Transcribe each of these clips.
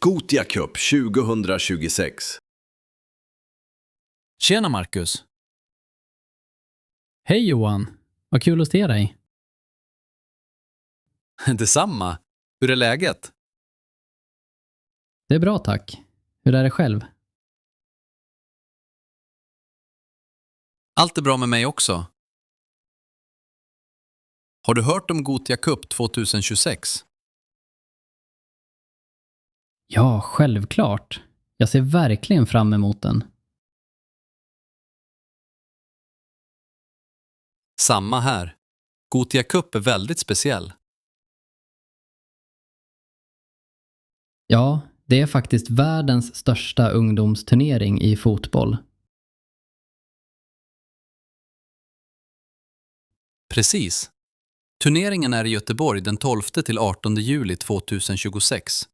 Gothia Cup 2026. Tjena Marcus. Hej Johan, vad kul att se dig. Detsamma. Hur är läget? Det är bra tack. Hur är det själv? Allt är bra med mig också. Har du hört om Gothia Cup 2026? Ja, självklart. Jag ser verkligen fram emot den. Samma här. Gothia Cup är väldigt speciell. Ja, det är faktiskt världens största ungdomsturnering i fotboll. Precis. Turneringen är i Göteborg den 12 till 18 juli 2026.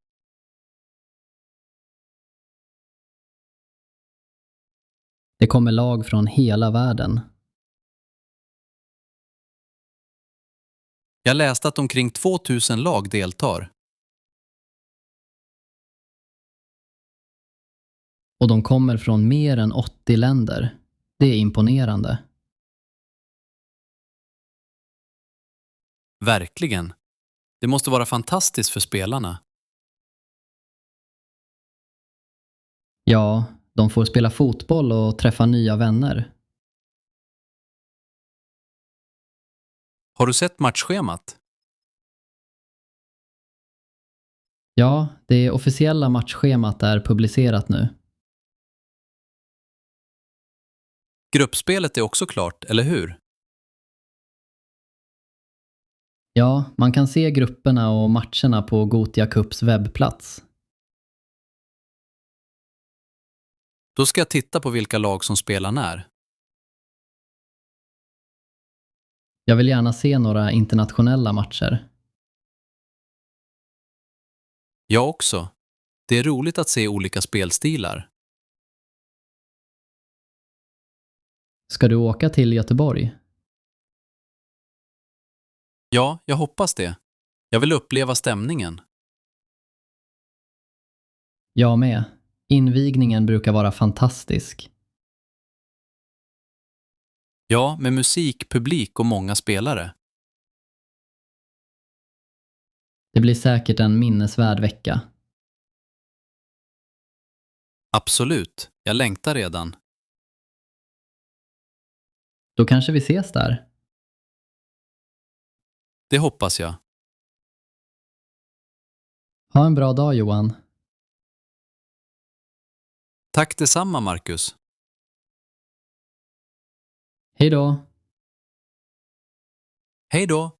Det kommer lag från hela världen. Jag läste att omkring 2000 lag deltar. Och de kommer från mer än 80 länder. Det är imponerande. Verkligen. Det måste vara fantastiskt för spelarna. Ja, de får spela fotboll och träffa nya vänner. Har du sett matchschemat? Ja, det officiella matchschemat är publicerat nu. Gruppspelet är också klart, eller hur? Ja, man kan se grupperna och matcherna på Gothia Cups webbplats. Då ska jag titta på vilka lag som spelar när. Jag vill gärna se några internationella matcher. Jag också. Det är roligt att se olika spelstilar. Ska du åka till Göteborg? Ja, jag hoppas det. Jag vill uppleva stämningen. Jag med. Invigningen brukar vara fantastisk. Ja, med musik, publik och många spelare. Det blir säkert en minnesvärd vecka. Absolut. Jag längtar redan. Då kanske vi ses där. Det hoppas jag. Ha en bra dag Johan. Tack detsamma, Marcus. Hej då! Hej då!